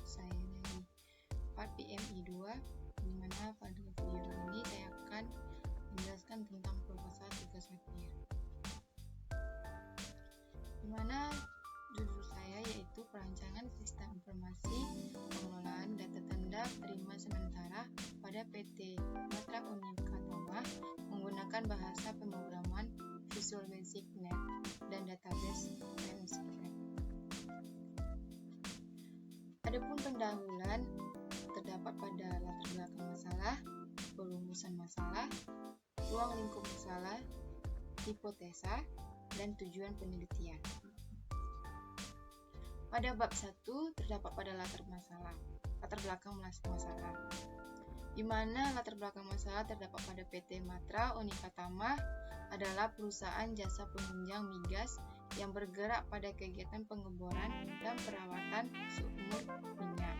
saya dari part PMI 2, di mana pada video ini saya akan menjelaskan tentang proposal tugas akhir. Di mana judul saya yaitu perancangan sistem informasi pengelolaan data tanda terima sementara pada PT Matra Unika Tama menggunakan bahasa pemrograman Visual Basic Net dan database MySQL. Adapun pendahuluan terdapat pada latar belakang masalah, perumusan masalah, ruang lingkup masalah, hipotesa, dan tujuan penelitian. Pada bab 1 terdapat pada latar belakang masalah, di mana latar belakang masalah terdapat pada PT Matra Unika Tama adalah perusahaan jasa penunjang migas yang bergerak pada kegiatan pengeboran dan perawatan sumur minyak.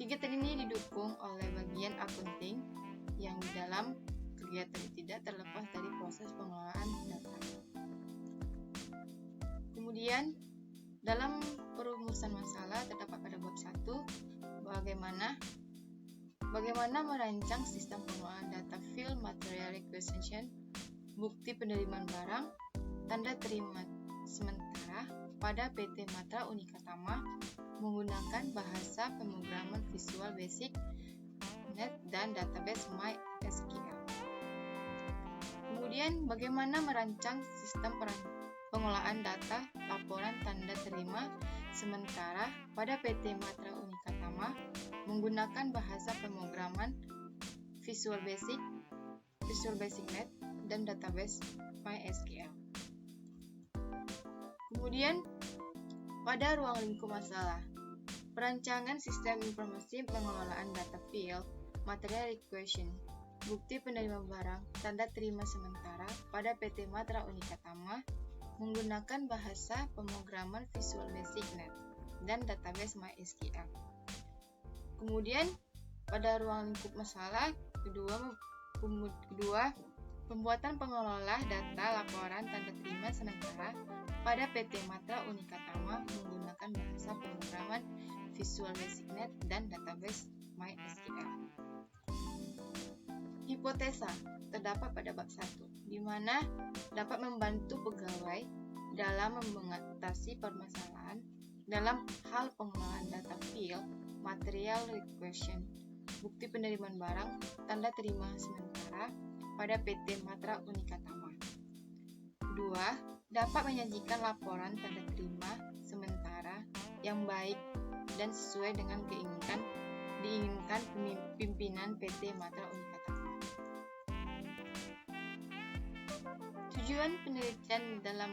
Kegiatan ini didukung oleh bagian akunting yang di dalam kegiatan tidak terlepas dari proses pengelolaan data. Kemudian, dalam perumusan masalah terdapat pada bab 1 bagaimana merancang sistem pengelolaan data field material requisition, bukti penerimaan barang, tanda terima sementara pada PT Matra Unika Tama menggunakan bahasa pemrograman Visual Basic Net dan database MySQL. Kemudian, bagaimana merancang sistem pengelolaan data laporan tanda terima sementara pada PT Matra Unika Tama menggunakan bahasa pemrograman Visual Basic Net dan database MySQL. Kemudian, pada ruang lingkup masalah, perancangan sistem informasi pengelolaan data field material requisition, bukti penerimaan barang, tanda terima sementara pada PT Matra Unika Tama menggunakan bahasa pemrograman Visual Basic Net dan database MySQL. Kemudian, pada ruang lingkup masalah kedua, pembuatan pengelola data laporan tanda terima sementara pada PT Matra Unika Tama menggunakan bahasa pemrograman Visual Basic Net dan database MySQL. Hipotesa terdapat pada bab 1, di mana dapat membantu pegawai dalam mengatasi permasalahan dalam hal pengelolaan data field, material requisition, bukti penerimaan barang, tanda terima sementara pada PT Matra Unika Tama. 2. Dapat menyajikan laporan tanda terima sementara yang baik dan sesuai dengan diinginkan pimpinan PT Matra Unika Tama. Tujuan penelitian dalam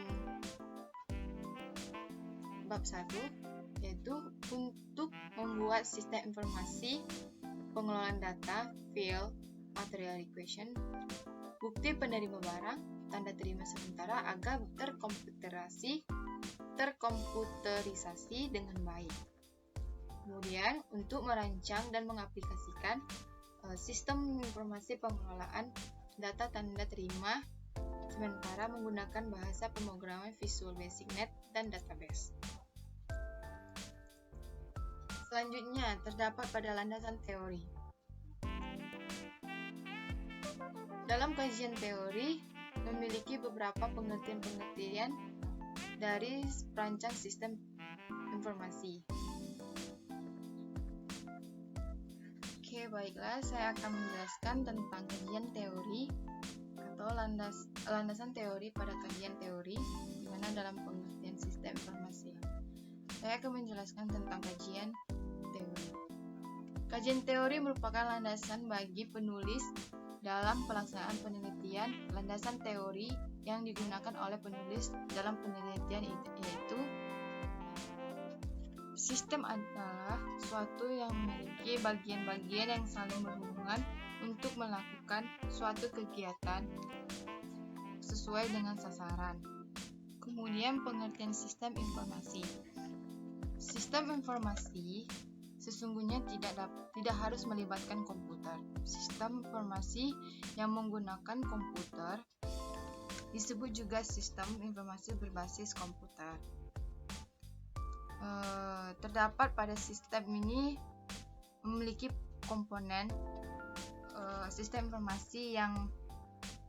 bab 1 yaitu untuk membuat sistem informasi pengelolaan data field material requisition, bukti penerima barang, tanda terima sementara agar terkomputerisasi dengan baik. Kemudian, untuk merancang dan mengaplikasikan sistem informasi pengelolaan data tanda terima sementara menggunakan bahasa pemrograman Visual Basic Net dan database. Selanjutnya, terdapat pada landasan teori. Dalam kajian teori, memiliki beberapa pengertian dari perancang sistem informasi. Oke, baiklah, saya akan menjelaskan tentang kajian teori atau landasan teori pada kajian teori, di mana dalam pengertian sistem informasi. Saya akan menjelaskan tentang kajian teori. Kajian teori merupakan landasan bagi penulis dalam pelaksanaan penelitian. Landasan teori yang digunakan oleh penulis dalam penelitian yaitu sistem adalah suatu yang memiliki bagian-bagian yang saling berhubungan untuk melakukan suatu kegiatan sesuai dengan sasaran. Kemudian pengertian sistem informasi. Sistem informasi sesungguhnya tidak harus melibatkan komputer. Sistem informasi yang menggunakan komputer disebut juga sistem informasi berbasis komputer. terdapat pada sistem ini memiliki komponen sistem informasi yang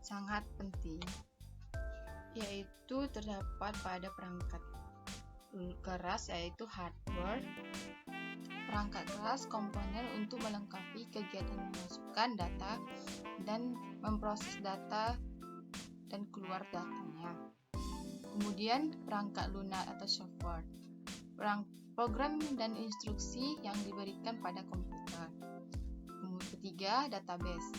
sangat penting, yaitu terdapat pada perangkat keras yaitu hardware. Perangkat keras komponen untuk melengkapi kegiatan memasukkan data dan memproses data dan keluar datanya. Kemudian perangkat lunak atau software, program dan instruksi yang diberikan pada komputer. Ketiga, database,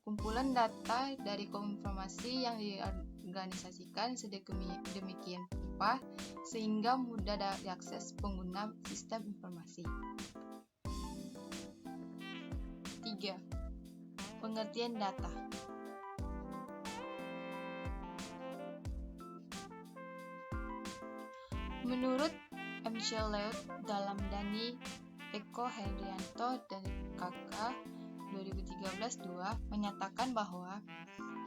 kumpulan data dari informasi yang diorganisasikan sedemikian rupa sehingga mudah diakses pengguna sistem informasi. 3. Pengertian data. Menurut M. Leut dalam Dani Eko Hendrianto dan KK 2013-2 menyatakan bahwa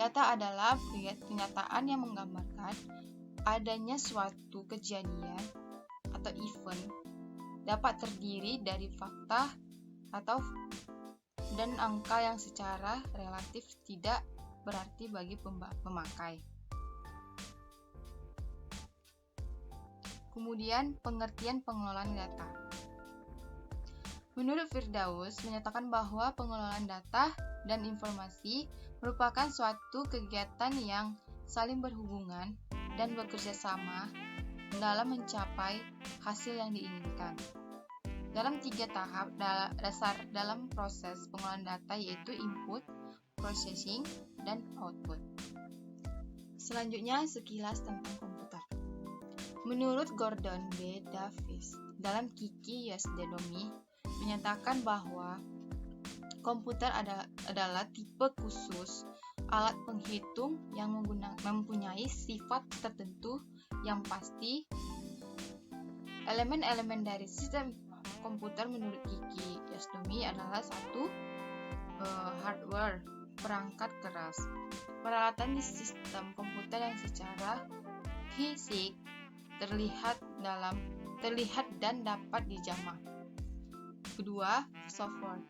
data adalah kenyataan yang menggambarkan adanya suatu kejadian atau event, dapat terdiri dari fakta atau dan angka yang secara relatif tidak berarti bagi pemakai. Kemudian pengertian pengelolaan data. Menurut Firdaus menyatakan bahwa pengelolaan data dan informasi merupakan suatu kegiatan yang saling berhubungan dan bekerja sama dalam mencapai hasil yang diinginkan. Dalam 3 tahap dasar dalam proses pengelolaan data yaitu input, processing, dan output. Selanjutnya sekilas tentang komputer. Menurut Gordon B. Davis dalam Kiki Yosdedomi menyatakan bahwa komputer adalah tipe khusus alat penghitung yang mempunyai sifat tertentu yang pasti. Elemen-elemen dari sistem komputer menurut Kiki Yosdedomi adalah 1. Hardware, perangkat keras, peralatan di sistem komputer yang secara fisik terlihat dan dapat dijamah. 2. Software,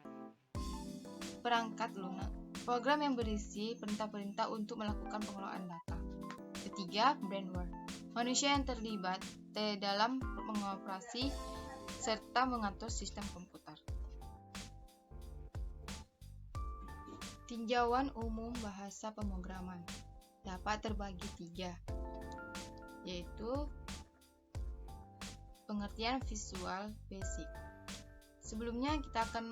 perangkat lunak, program yang berisi perintah-perintah untuk melakukan pengelolaan data. 3. Brainware, manusia yang terlibat dalam mengoperasi serta mengatur sistem komputer. Tinjauan umum bahasa pemrograman dapat terbagi 3, yaitu pengertian visual basic. Sebelumnya kita akan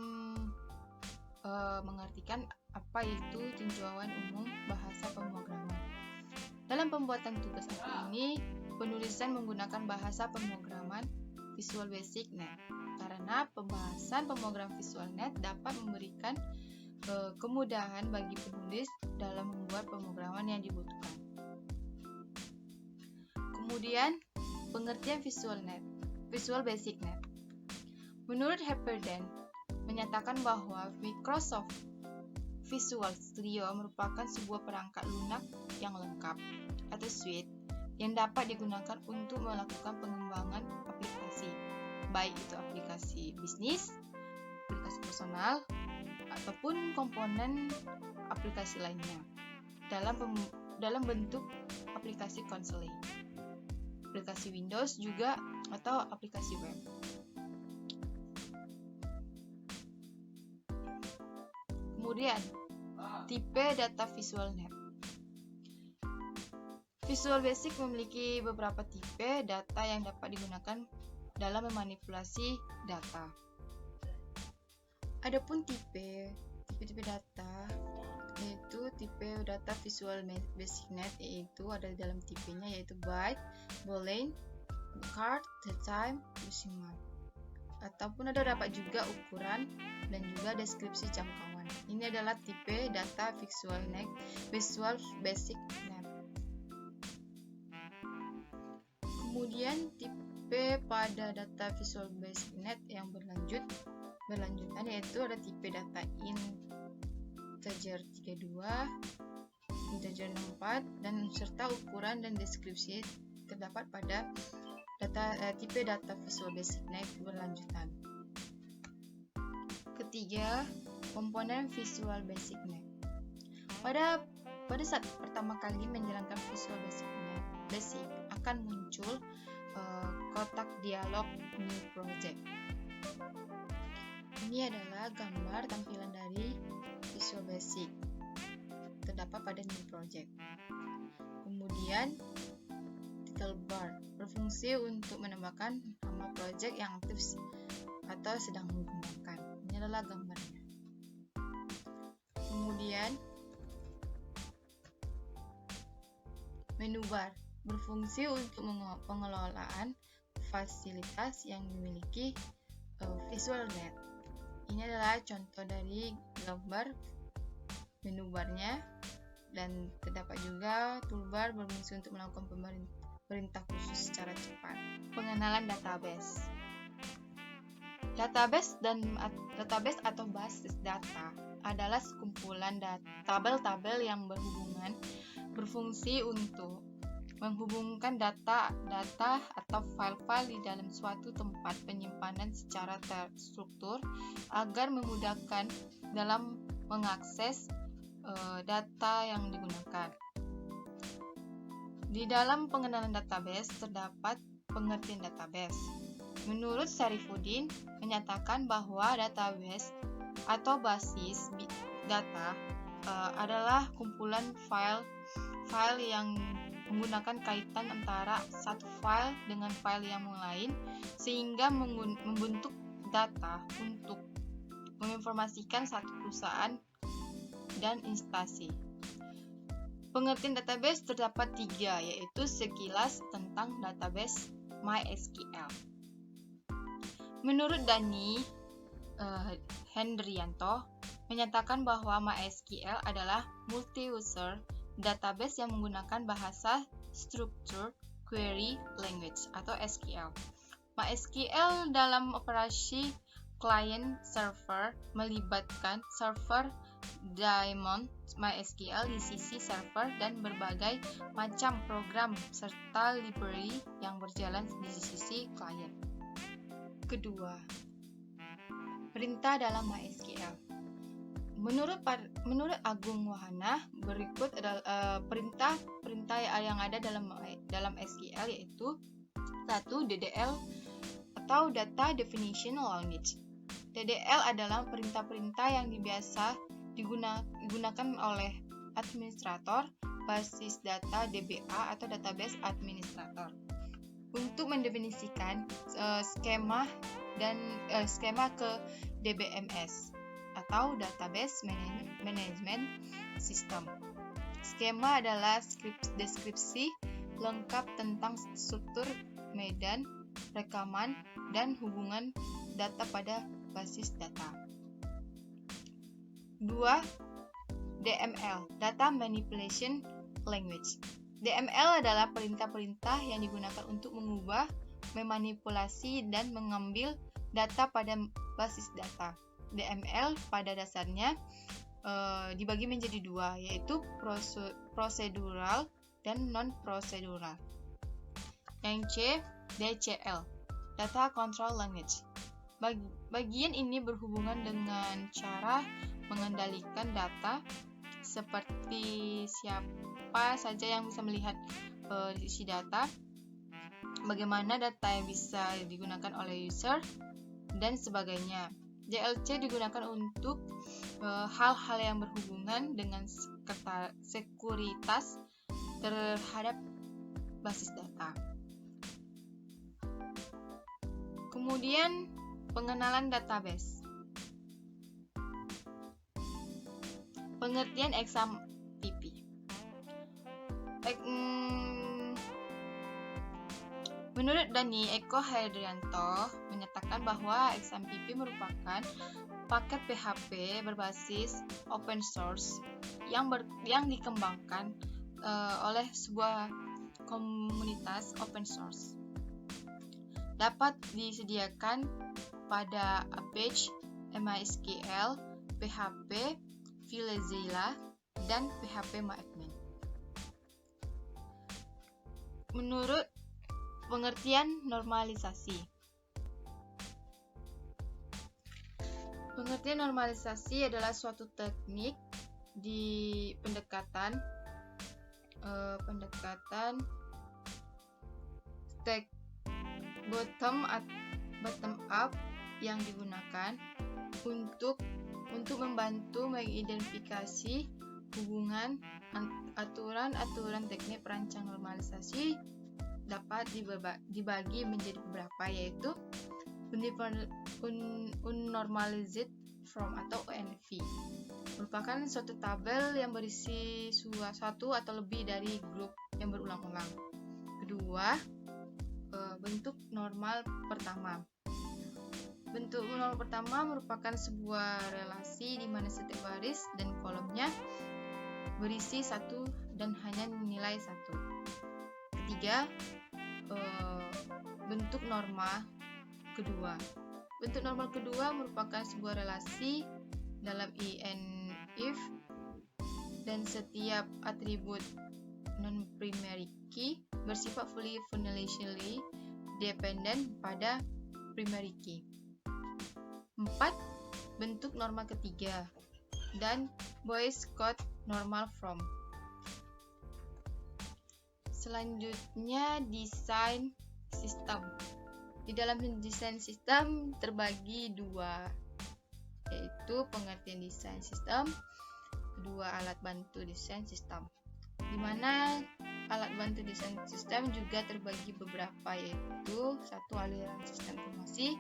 mengartikan apa itu tinjauan umum bahasa pemrograman. Dalam pembuatan tugas ini, penulisan menggunakan bahasa pemrograman Visual Basic Net karena pembahasan pemrogram Visual Net dapat memberikan kemudahan bagi penulis dalam membuat pemrograman yang dibutuhkan. Kemudian, pengertian Visual Basic Net. Menurut Hepburn menyatakan bahwa Microsoft Visual Studio merupakan sebuah perangkat lunak yang lengkap atau suite yang dapat digunakan untuk melakukan pengembangan aplikasi, baik itu aplikasi bisnis, aplikasi personal, ataupun komponen aplikasi lainnya dalam bentuk aplikasi konsol, aplikasi Windows juga atau aplikasi web. Kemudian, tipe data Visual Net. Visual Basic memiliki beberapa tipe data yang dapat digunakan dalam memanipulasi data. Adapun tipe data yaitu tipe data Visual Basic Net yaitu ada dalam tipenya yaitu byte, boolean, card, time, decimal. Ataupun dapat juga ukuran dan juga deskripsi jangkauan. Ini adalah tipe data Visual Basic Net. Kemudian tipe pada data Visual Basic Net yang berlanjutan yaitu ada tipe data integer 32, integer 64 dan serta ukuran dan deskripsi terdapat pada tipe data Visual Basic NET berlanjutan. Ketiga, komponen Visual Basic NET. Pada saat pertama kali menjalankan Visual Basic akan muncul kotak dialog New Project. Ini adalah gambar tampilan dari Visual Basic, terdapat pada New Project. Kemudian title bar berfungsi untuk menambahkan nama project yang aktif atau sedang mengembangkan. Ini adalah gambarnya. Kemudian menu bar berfungsi untuk pengelolaan fasilitas yang dimiliki Visual NET. Ini adalah contoh dari gambar menu barnya, dan terdapat juga toolbar berfungsi untuk melakukan perintah khusus secara cepat. Pengenalan database. Database atau basis data adalah sekumpulan tabel-tabel yang berfungsi untuk menghubungkan data atau file-file di dalam suatu tempat penyimpanan secara terstruktur agar memudahkan dalam mengakses data yang digunakan. Di dalam pengenalan database terdapat pengertian database. Menurut Sarifuddin menyatakan bahwa database atau basis data adalah kumpulan file yang menggunakan kaitan antara satu file dengan file yang lain sehingga membentuk data untuk menginformasikan satu perusahaan dan instansi. Pengertian database terdapat 3, yaitu sekilas tentang database MySQL. Menurut Dhani Hendrianto menyatakan bahwa MySQL adalah multi-user database yang menggunakan bahasa Structured Query Language atau SQL. MySQL dalam operasi client-server melibatkan server daemon MySQL di sisi server dan berbagai macam program serta library yang berjalan di sisi klien. Kedua, perintah dalam MySQL. Menurut Agung Wahana, berikut adalah perintah yang ada dalam SQL, yaitu 1. DDL atau Data Definition Language. DDL adalah perintah-perintah yang biasa digunakan oleh administrator basis data DBA atau database administrator untuk mendefinisikan skema ke DBMS atau Database Management System. Skema adalah deskripsi lengkap tentang struktur, medan, rekaman, dan hubungan data pada basis data. 2. DML, Data Manipulation Language. DML adalah perintah-perintah yang digunakan untuk mengubah, memanipulasi, dan mengambil data pada basis data. DML pada dasarnya dibagi menjadi 2, yaitu prosedural dan non-prosedural. Yang C, DCL, Data Control Language. Bagian ini berhubungan dengan cara mengendalikan data, seperti siapa saja yang bisa melihat isi data, bagaimana data yang bisa digunakan oleh user, dan sebagainya. DLC digunakan untuk hal-hal yang berhubungan dengan sekuritas terhadap basis data. Kemudian pengenalan database. Pengertian XAMPP. Menurut Dhani Eko Hendrianto menyatakan bahwa XAMPP merupakan paket PHP berbasis open source yang dikembangkan oleh sebuah komunitas open source. Dapat disediakan pada Apache, MySQL, PHP, FileZilla, dan PHP MyAdmin. Menurut Pengertian normalisasi. Pengertian normalisasi adalah suatu teknik di pendekatan stack bottom up yang digunakan untuk membantu mengidentifikasi hubungan aturan teknik perancang normalisasi dapat dibagi menjadi beberapa, yaitu unnormalized form atau UNV, merupakan suatu tabel yang berisi satu atau lebih dari grup yang berulang-ulang. Kedua, bentuk normal pertama. Bentuk normal pertama merupakan sebuah relasi di mana setiap baris dan kolomnya berisi satu dan hanya nilai satu. Ketiga, bentuk norma kedua. Bentuk normal kedua merupakan sebuah relasi dalam if dan setiap atribut non-primary key bersifat fully foundationally dependent pada primary key. 4. Bentuk norma ketiga dan Boy's Code normal form. Selanjutnya, desain sistem. Di dalam desain sistem terbagi dua, yaitu pengertian desain sistem, kedua alat bantu desain sistem. Di mana alat bantu desain sistem juga terbagi beberapa, yaitu 1. Aliran sistem informasi,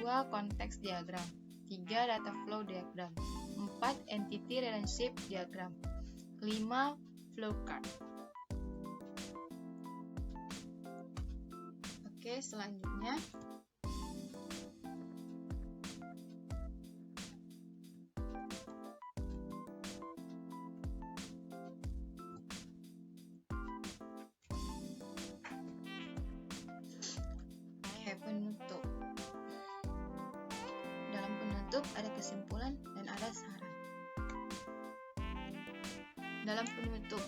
2. Konteks diagram, 3. Data flow diagram, 4. Entity relationship diagram, 5. Flowchart. Oke, selanjutnya penutup. Dalam penutup ada kesimpulan dan ada saran. Dalam penutup,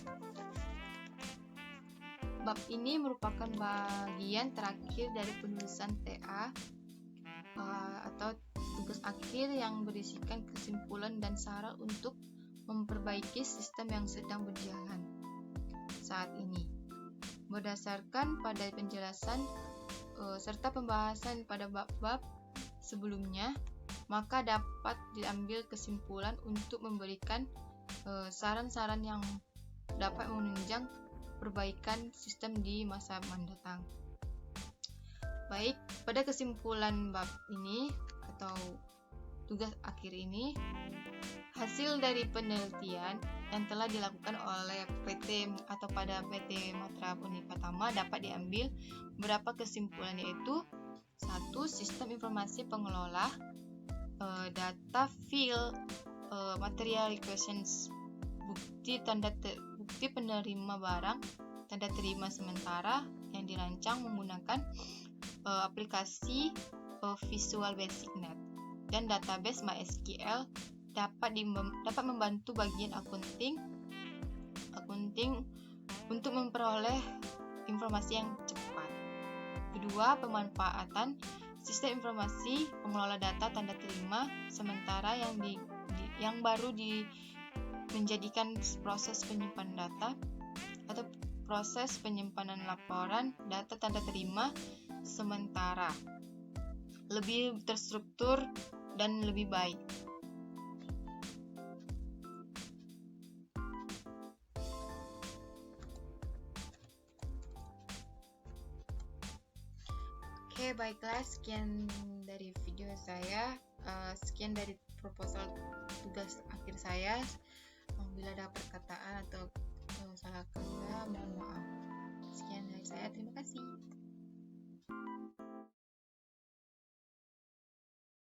bab ini merupakan bagian terakhir dari penulisan TA atau tugas akhir yang berisikan kesimpulan dan saran untuk memperbaiki sistem yang sedang berjalan saat ini. Berdasarkan pada penjelasan serta pembahasan pada bab-bab sebelumnya, maka dapat diambil kesimpulan untuk memberikan saran-saran yang dapat menunjang perbaikan sistem di masa mendatang. Baik, pada kesimpulan bab ini atau tugas akhir ini, hasil dari penelitian yang telah dilakukan oleh PT Matra Unika Tama dapat diambil beberapa kesimpulan, yaitu 1. Sistem informasi pengelola data field material equations, bukti penerima barang, tanda terima sementara yang dirancang menggunakan aplikasi Visual Basic Net dan database MySQL dapat membantu bagian akunting untuk memperoleh informasi yang cepat. Kedua, pemanfaatan sistem informasi pengelola data tanda terima sementara yang baru menjadikan proses penyimpanan data atau proses penyimpanan laporan data tanda terima sementara lebih terstruktur dan lebih baik. Oke, baiklah, sekian dari video saya, sekian dari proposal tugas akhir saya. Bila ada perkataan atau salah kata, mohon maaf. Sekian dari saya, terima kasih.